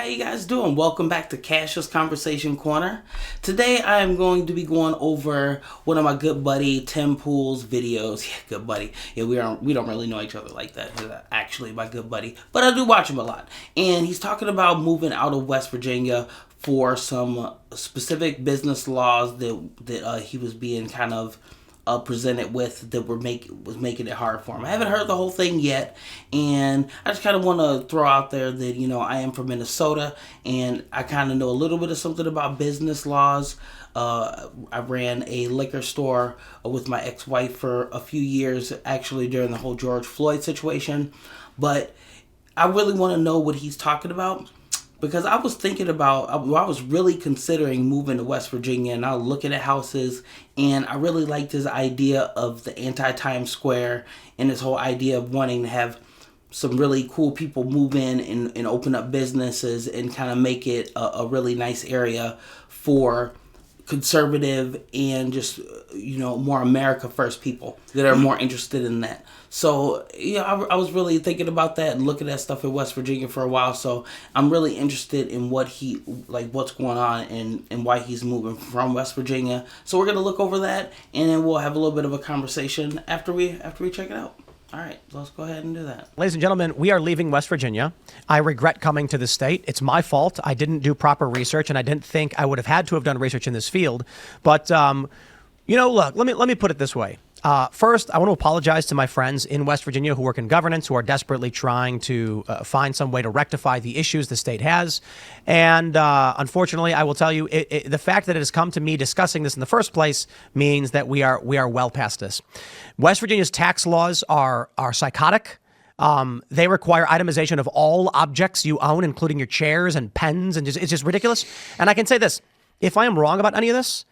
how you guys doing? Welcome back to Cassius Conversation Corner. Today I am going to be going over one of my good buddy Tim Pool's videos. Yeah, good buddy. Yeah, we don't really know each other like that. He's actually my good buddy, but I do watch him a lot. And he's talking about moving out of West Virginia for some specific business laws that he was being kind of presented with that was making it hard for him. I haven't heard the whole thing yet, and I just kind of want to throw out there that I am from Minnesota, and I kind of know a little bit of something about business laws. I ran a liquor store with my ex-wife for a few years, actually during the whole George Floyd situation, but I really want to know what he's talking about. Because I was thinking about, I was really considering moving to West Virginia, and I was looking at houses, and I really liked his idea of the anti-Times Square and his whole idea of wanting to have some really cool people move in and open up businesses and kind of make it a really nice area for conservative and just more America first people that are more interested in that. So I was really thinking about that and looking at stuff in West Virginia for a while. So I'm really interested in what's going on and why he's moving from West Virginia. So we're gonna look over that, and then we'll have a little bit of a conversation after we check it out. All right, let's go ahead and do that. Ladies and gentlemen, we are leaving West Virginia. I regret coming to the state. It's my fault. I didn't do proper research, and I didn't think I would have had to have done research in this field. But, look, let me put it this way. First, I want to apologize to my friends in West Virginia who work in governance, who are desperately trying to find some way to rectify the issues the state has. And unfortunately, I will tell you, the fact that it has come to me discussing this in the first place means that we are well past this. West Virginia's tax laws are psychotic. They require itemization of all objects you own, including your chairs and pens, and it's just ridiculous. And I can say this, if I am wrong about any of this,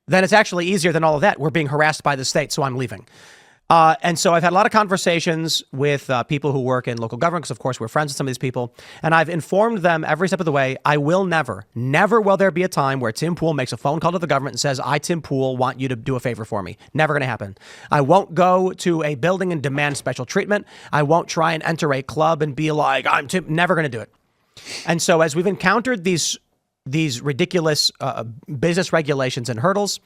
then it's actually easier than all of that. We're being harassed by the state, so I'm leaving. And so I've had a lot of conversations with people who work in local government, because of course we're friends with some of these people, and I've informed them every step of the way, I will never will there be a time where Tim Pool makes a phone call to the government and says, I, Tim Pool, want you to do a favor for me. Never going to happen. I won't go to a building and demand special treatment. I won't try and enter a club and be like, I'm Tim, never going to do it. And so as we've encountered these ridiculous business regulations and hurdles,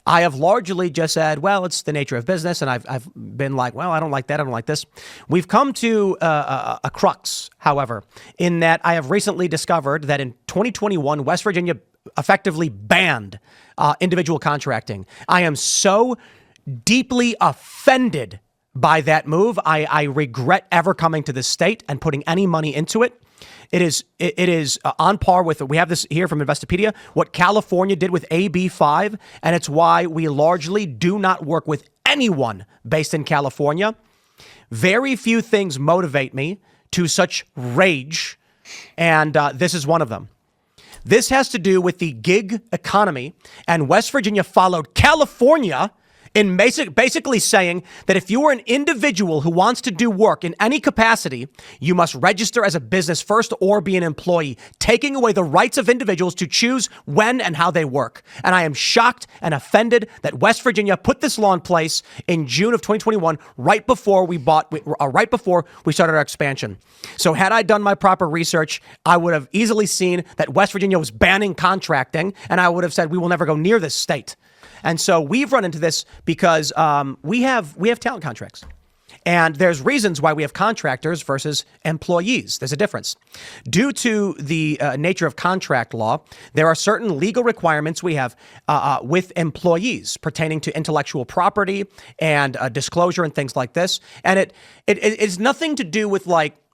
I have largely just said, well, it's the nature of business. And I've been like, well, I don't like that. I don't like this. We've come to a crux, however, in that I have recently discovered that in 2021, West Virginia effectively banned individual contracting. I am so deeply offended by that move. I regret ever coming to this state and putting any money into it. It is on par with, we have this here from Investopedia, what California did with AB5, and it's why we largely do not work with anyone based in California. Very few things motivate me to such rage, and this is one of them. This has to do with the gig economy, and West Virginia followed California in basically saying that if you are an individual who wants to do work in any capacity, you must register as a business first or be an employee, taking away the rights of individuals to choose when and how they work. And I am shocked and offended that West Virginia put this law in place in June of 2021, right before we started our expansion. So had I done my proper research, I would have easily seen that West Virginia was banning contracting, and I would have said we will never go near this state. And so we've run into this because we have talent contracts. And there's reasons why we have contractors versus employees. There's a difference. Due to the nature of contract law, there are certain legal requirements we have with employees pertaining to intellectual property and disclosure and things like this. And it's nothing to do with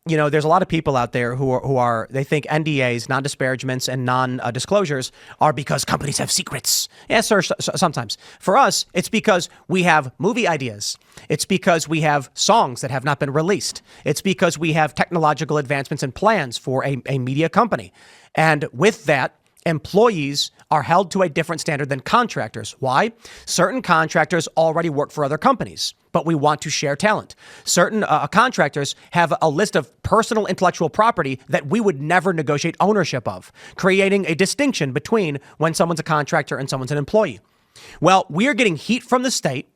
there's a lot of people out there who are they think NDAs, non-disparagements, and non-disclosures are because companies have secrets. Yes, sir, sometimes. For us, it's because we have movie ideas. It's because we have songs that have not been released. It's because we have technological advancements and plans for a media company. And with that, employees are held to a different standard than contractors. Why? Certain contractors already work for other companies, but we want to share talent. Certain contractors have a list of personal intellectual property that we would never negotiate ownership of, creating a distinction between when someone's a contractor and someone's an employee. Well, we are getting heat from the state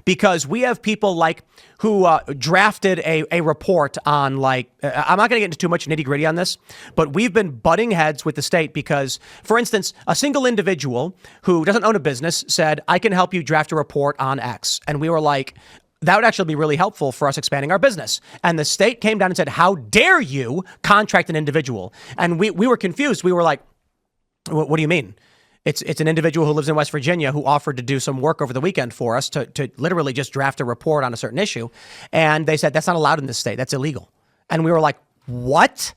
because we have people like who drafted a report on like, I'm not going to get into too much nitty gritty on this, but we've been butting heads with the state because, for instance, a single individual who doesn't own a business said, I can help you draft a report on X. And we were like, that would actually be really helpful for us expanding our business. And the state came down and said, how dare you contract an individual? And we were confused. We were like, what do you mean? It's an individual who lives in West Virginia who offered to do some work over the weekend for us to literally just draft a report on a certain issue. And they said, that's not allowed in this state. That's illegal. And we were like, what?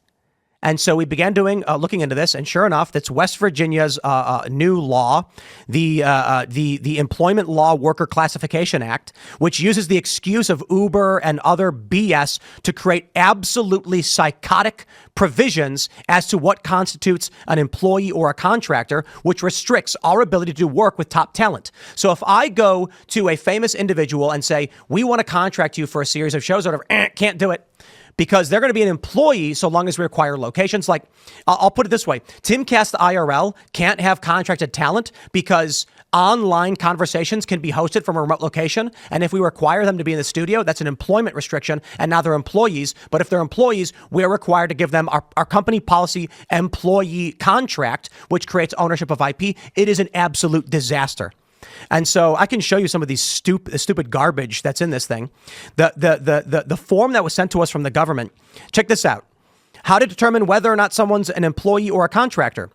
And so we began looking into this, and sure enough, that's West Virginia's new law, the Employment Law Worker Classification Act, which uses the excuse of Uber and other BS to create absolutely psychotic provisions as to what constitutes an employee or a contractor, which restricts our ability to do work with top talent. So if I go to a famous individual and say, we want to contract you for a series of shows or whatever, can't do it. Because they're going to be an employee so long as we require locations. Like, I'll put it this way. Timcast IRL can't have contracted talent because online conversations can be hosted from a remote location. And if we require them to be in the studio, that's an employment restriction. And now they're employees. But if they're employees, we're required to give them our company policy employee contract, which creates ownership of IP. It is an absolute disaster. And so I can show you some of these stupid garbage that's in this thing. The form that was sent to us from the government. Check this out. How to determine whether or not someone's an employee or a contractor.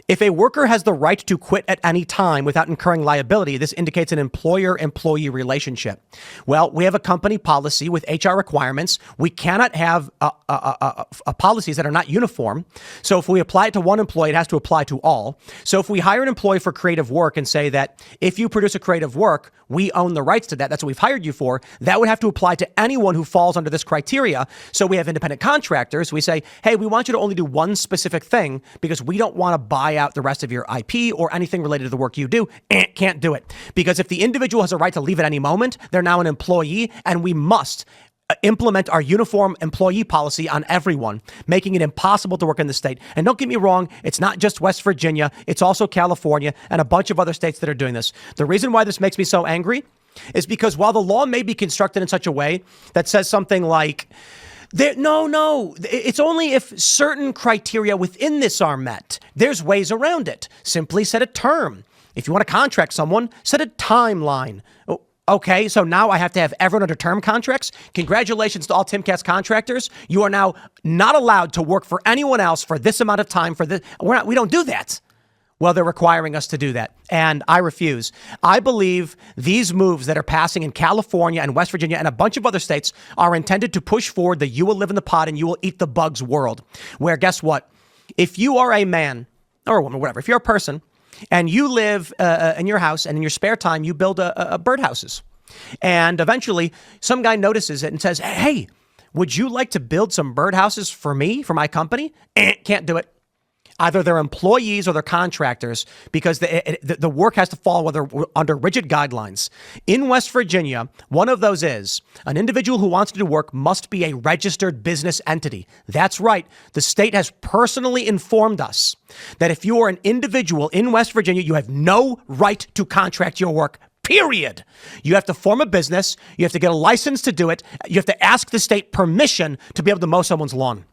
If a worker has the right to quit at any time without incurring liability, this indicates an employer-employee relationship. Well, we have a company policy with HR requirements. We cannot have policies that are not uniform. So if we apply it to one employee, it has to apply to all. So if we hire an employee for creative work and say that if you produce a creative work, we own the rights to that. That's what we've hired you for. That would have to apply to anyone who falls under this criteria. So we have independent contractors. We say, hey, we want you to only do one specific thing because we don't want to buy out the rest of your IP or anything related to the work you do. Can't do it. Because if the individual has a right to leave at any moment, they're now an employee, and we must implement our uniform employee policy on everyone, making it impossible to work in the state. And don't get me wrong, it's not just West Virginia, it's also California and a bunch of other states that are doing this. The reason why this makes me so angry is because while the law may be constructed in such a way that says something like, no, it's only if certain criteria within this are met. There's ways around it. Simply set a term. If you want to contract someone, set a timeline. Okay, so now I have to have everyone under term contracts. Congratulations to all Timcast contractors. You are now not allowed to work for anyone else for this amount of time. We don't do that. Well, they're requiring us to do that, and I refuse. I believe these moves that are passing in California and West Virginia and a bunch of other states are intended to push forward the you will live in the pod and you will eat the bugs world, where guess what? If you are a man or a woman, whatever, if you're a person and you live in your house and in your spare time you build birdhouses, and eventually some guy notices it and says, hey, would you like to build some birdhouses for me, for my company? Can't do it. Either they're employees or they're contractors because the work has to fall under rigid guidelines. In West Virginia, one of those is an individual who wants to do work must be a registered business entity. That's right. The state has personally informed us that if you are an individual in West Virginia, you have no right to contract your work. Period. You have to form a business. You have to get a license to do it. You have to ask the state permission to be able to mow someone's lawn.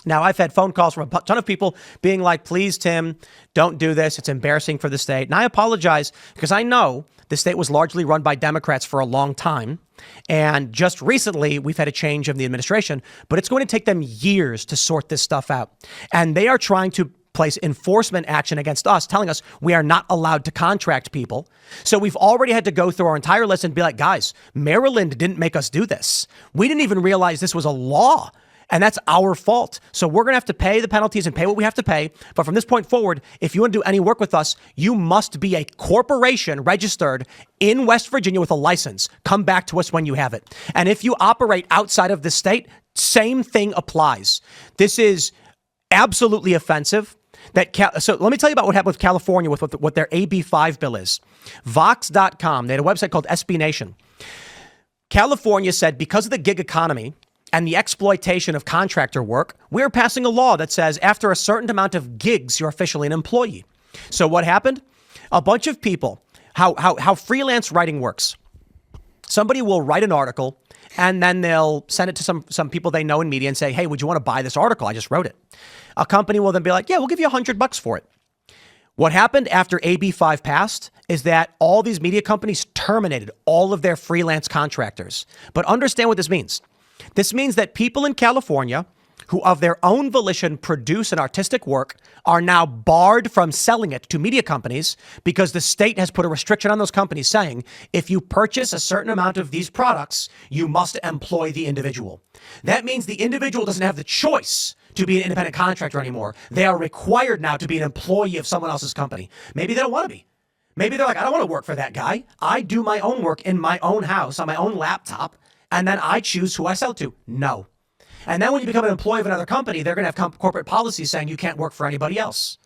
Now, I've had phone calls from a ton of people being like, please, Tim, don't do this. It's embarrassing for the state. And I apologize because I know the state was largely run by Democrats for a long time. And just recently, we've had a change of the administration, but it's going to take them years to sort this stuff out. And they are trying to place enforcement action against us, telling us we are not allowed to contract people. So we've already had to go through our entire list and be like, guys, Maryland didn't make us do this. We didn't even realize this was a law. And that's our fault. So we're going to have to pay the penalties and pay what we have to pay. But from this point forward, if you want to do any work with us, you must be a corporation registered in West Virginia with a license. Come back to us when you have it. And if you operate outside of the state, same thing applies. This is absolutely offensive. So let me tell you about what happened with California with what their AB5 bill is. Vox.com, they had a website called SB Nation. California said because of the gig economy and the exploitation of contractor work, we're passing a law that says after a certain amount of gigs, you're officially an employee. So what happened? A bunch of people, how freelance writing works. Somebody will write an article and then they'll send it to some people they know in media and say, hey, would you want to buy this article? I just wrote it. A company will then be like, yeah, we'll give you $100 for it. What happened after AB5 passed is that all these media companies terminated all of their freelance contractors. But understand what this means. This means that people in California who of their own volition produce an artistic work are now barred from selling it to media companies because the state has put a restriction on those companies saying, if you purchase a certain amount of these products, you must employ the individual. That means the individual doesn't have the choice to be an independent contractor anymore. They are required now to be an employee of someone else's company. Maybe they don't want to be. Maybe they're like, I don't want to work for that guy. I do my own work in my own house on my own laptop, and then I choose who I sell to. No. And then when you become an employee of another company, they're going to have corporate policies saying you can't work for anybody else.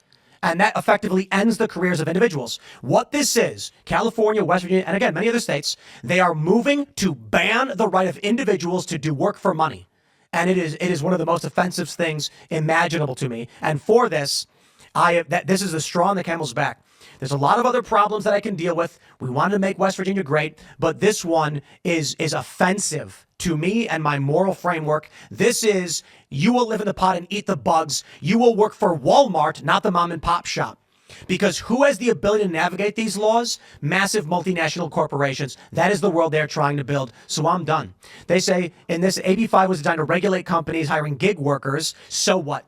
And that effectively ends the careers of individuals. What this is, California, West Virginia, and again, many other states, they are moving to ban the right of individuals to do work for money. And it is one of the most offensive things imaginable to me. And for this, this is the straw on the camel's back. There's a lot of other problems that I can deal with. We wanted to make West Virginia great, but this one is offensive to me and my moral framework. This is, you will live in the pot and eat the bugs. You will work for Walmart, not the mom and pop shop. Because who has the ability to navigate these laws? Massive multinational corporations. That is the world they're trying to build. So I'm done. They say in this, AB5 was designed to regulate companies hiring gig workers. So what?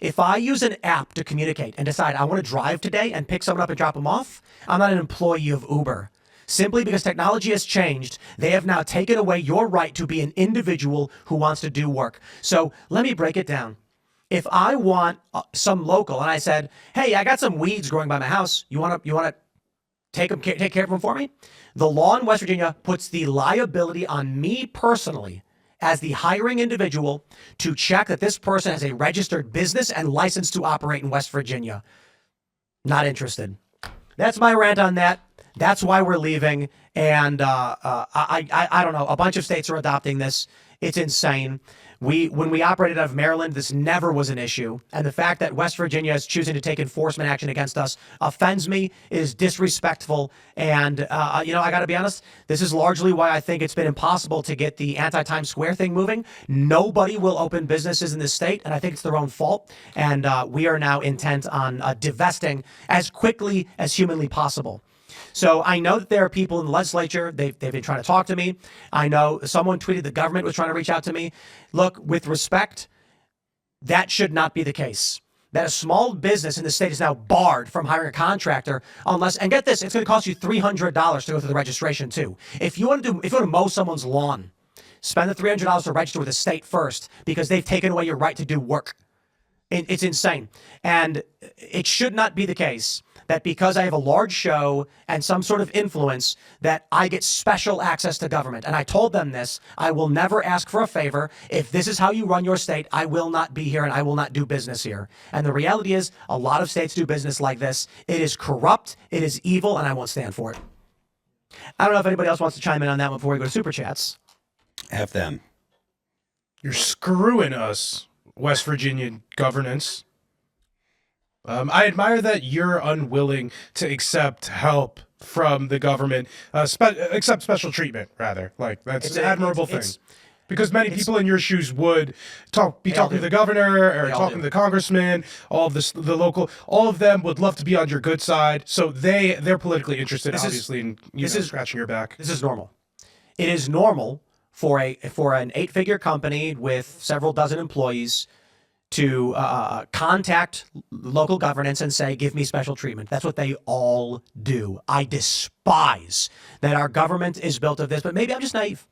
If I use an app to communicate and decide I want to drive today and pick someone up and drop them off, I'm not an employee of Uber. Simply because technology has changed, they have now taken away your right to be an individual who wants to do work. So let me break it down. If I want some local and I said, hey, I got some weeds growing by my house, you want to take care of them for me? The law in West Virginia puts the liability on me personally as the hiring individual to check that this person has a registered business and license to operate in West Virginia. Not interested. That's my rant on that. That's why we're leaving. And I don't know. A bunch of states are adopting this. It's insane. When we operated out of Maryland, this never was an issue. And the fact that West Virginia is choosing to take enforcement action against us offends me, is disrespectful. And, I got to be honest, this is largely why I think it's been impossible to get the anti-Times Square thing moving. Nobody will open businesses in this state, and I think it's their own fault. And we are now intent on divesting as quickly as humanly possible. So I know that there are people in the legislature, they've been trying to talk to me. I know someone tweeted the government was trying to reach out to me. Look, with respect, that should not be the case. That a small business in the state is now barred from hiring a contractor unless, and get this, it's going to cost you $300 to go through the registration too. If you want to mow someone's lawn, spend the $300 to register with the state first because they've taken away your right to do work. It's insane. And it should not be the case that because I have a large show and some sort of influence that I get special access to government. And I told them this, I will never ask for a favor. If this is how you run your state, I will not be here and I will not do business here. And the reality is a lot of states do business like this. It is corrupt, it is evil, and I won't stand for it. I don't know if anybody else wants to chime in on that one before we go to Super Chats. F them. You're screwing us, West Virginia governance. I admire that you're unwilling to accept help from the government, accept special treatment, rather. Like, that's an admirable thing. Because many people in your shoes would be talking to the governor or talking to the congressman, all of this, the local, all of them would love to be on your good side. So they're politically interested, obviously, in scratching your back. This is normal. It is normal for an 8-figure company with several dozen employees to contact local governance and say, give me special treatment. That's what they all do. I despise that our government is built of this, but maybe I'm just naive.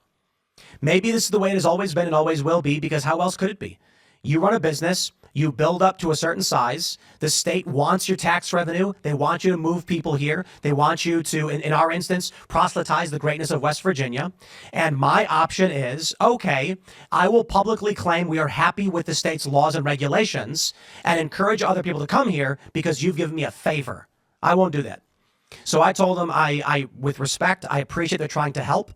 Maybe this is the way it has always been and always will be, because how else could it be? You run a business, you build up to a certain size. The state wants your tax revenue. They want you to move people here. They want you to, in our instance, proselytize the greatness of West Virginia. And my option is, okay, I will publicly claim we are happy with the state's laws and regulations and encourage other people to come here because you've given me a favor. I won't do that. So I told them, with respect, I appreciate they're trying to help,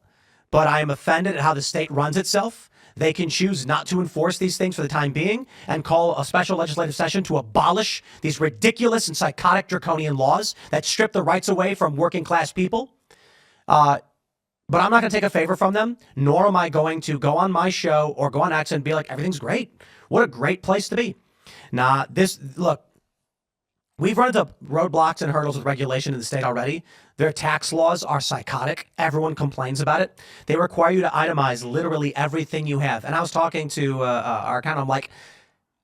but I am offended at how the state runs itself. They can choose not to enforce these things for the time being and call a special legislative session to abolish these ridiculous and psychotic draconian laws that strip the rights away from working class people. But I'm not going to take a favor from them, nor am I going to go on my show or go on X and be like, everything's great. What a great place to be. Nah, look, we've run into roadblocks and hurdles with regulation in the state already. Their tax laws are psychotic. Everyone complains about it. They require you to itemize literally everything you have. And I was talking to our accountant. I'm like,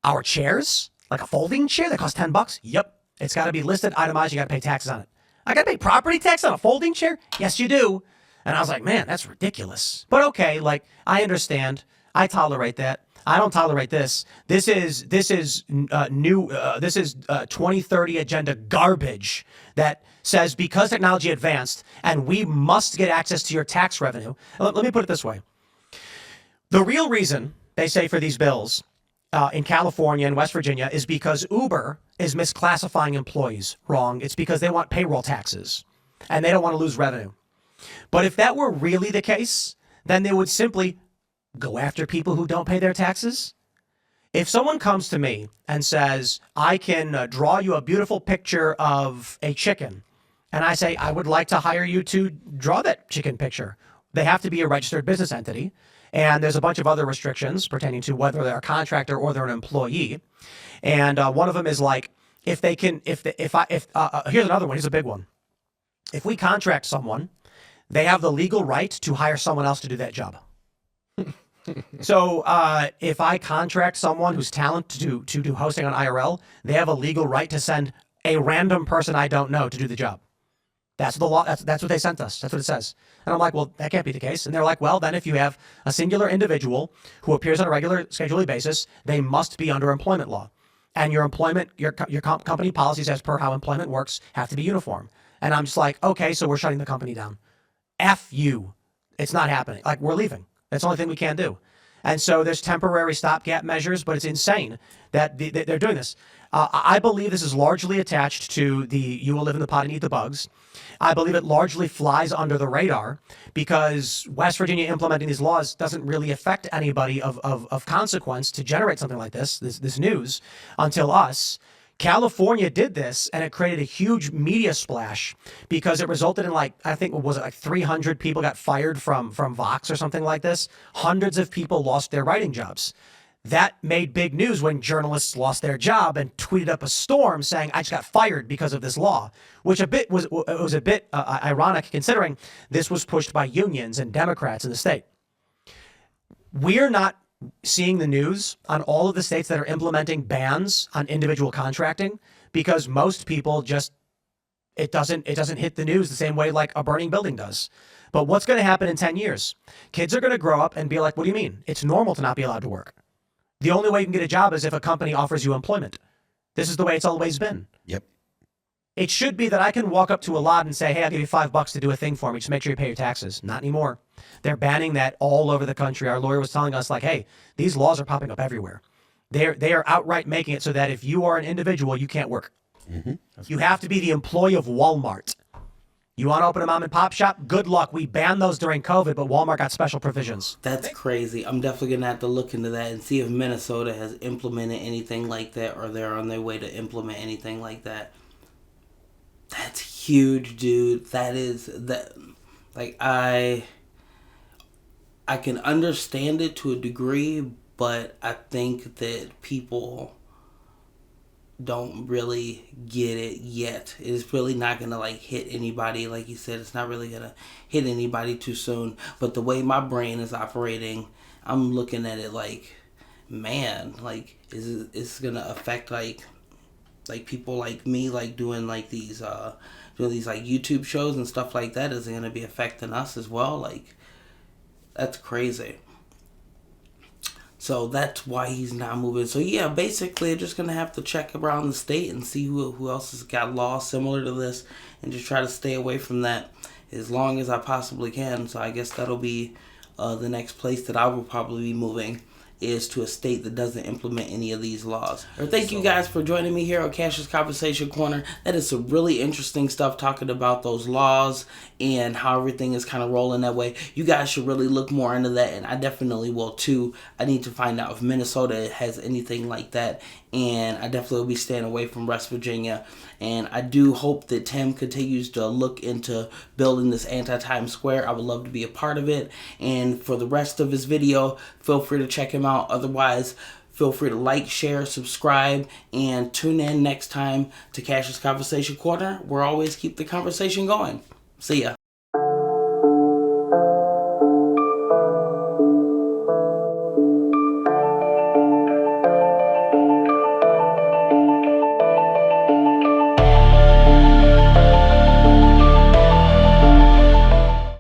our chairs, like a folding chair that costs $10? Yep. It's got to be listed, itemized. You got to pay taxes on it. I got to pay property tax on a folding chair? Yes, you do. And I was like, man, that's ridiculous. But okay, like, I understand. I tolerate that. I don't tolerate this. This is 2030 agenda garbage that says because technology advanced and we must get access to your tax revenue. Let me put it this way. The real reason they say for these bills in California and West Virginia is because Uber is misclassifying employees wrong. It's because they want payroll taxes and they don't want to lose revenue. But if that were really the case, then they would simply go after people who don't pay their taxes. If someone comes to me and says, I can draw you a beautiful picture of a chicken, and I say, I would like to hire you to draw that chicken picture, they have to be a registered business entity. And there's a bunch of other restrictions pertaining to whether they're a contractor or they're an employee. And one of them is like, here's another one. Here's a big one. If we contract someone, they have the legal right to hire someone else to do that job. So if I contract someone who's talented to do hosting on IRL, they have a legal right to send a random person I don't know to do the job. That's the law. That's what they sent us. That's what it says. And I'm like, well, that can't be the case. And they're like, well, then if you have a singular individual who appears on a regular scheduling basis, they must be under employment law. And your company policies as per how employment works have to be uniform. And I'm just like, okay, so we're shutting the company down. F you. It's not happening. Like, we're leaving. That's the only thing we can do. And so there's temporary stopgap measures, but it's insane that they're doing this. I believe this is largely attached to the you will live in the pot and eat the bugs. I believe it largely flies under the radar because West Virginia implementing these laws doesn't really affect anybody of consequence to generate something like this news until us. California did this and it created a huge media splash because it resulted in like 300 people got fired from Vox or something like this. Hundreds of people lost their writing jobs. That made big news when journalists lost their job and tweeted up a storm saying, I just got fired because of this law, which was a bit ironic considering this was pushed by unions and Democrats in the state. We're not seeing the news on all of the states that are implementing bans on individual contracting because most people it doesn't hit the news the same way like a burning building does. But what's going to happen in 10 years? Kids are going to grow up and be like, what do you mean? It's normal to not be allowed to work. The only way you can get a job is if a company offers you employment. This is the way it's always been. Yep. It should be that I can walk up to a lot and say, hey, I'll give you $5 to do a thing for me. Just make sure you pay your taxes. Not anymore. They're banning that all over the country. Our lawyer was telling us like, hey, these laws are popping up everywhere. They are outright making it so that if you are an individual, you can't work. Mm-hmm. You have to be the employee of Walmart. You want to open a mom and pop shop? Good luck. We banned those during COVID, but Walmart got special provisions. That's crazy. I'm definitely going to have to look into that and see if Minnesota has implemented anything like that or they're on their way to implement anything like that. That's huge, dude. Like, I can understand it to a degree, but I think that people don't really get it yet. It's really not gonna like hit anybody. Like you said, it's not really gonna hit anybody too soon. But the way my brain is operating, I'm looking at it like, man, like it's gonna affect like people like me, like doing these like YouTube shows and stuff like that. Is it gonna be affecting us as well? Like, that's crazy. So that's why he's not moving. So yeah, basically, I'm just gonna have to check around the state and see who else has got laws similar to this, and just try to stay away from that as long as I possibly can. So I guess that'll be the next place that I will probably be moving. is to a state that doesn't implement any of these laws. Thank you guys for joining me here on Cash's Conversation Corner. That is some really interesting stuff, talking about those laws and how everything is kind of rolling that way. You guys should really look more into that, and I definitely will too. I need to find out if Minnesota has anything like that, and I definitely will be staying away from West Virginia. And I do hope that Tim continues to look into building this anti-Times Square. I would love to be a part of it. And for the rest of his video, feel free to check him out. Otherwise, feel free to like, share, subscribe, and tune in next time to Cash's Conversation Corner. We'll always keep the conversation going. See ya.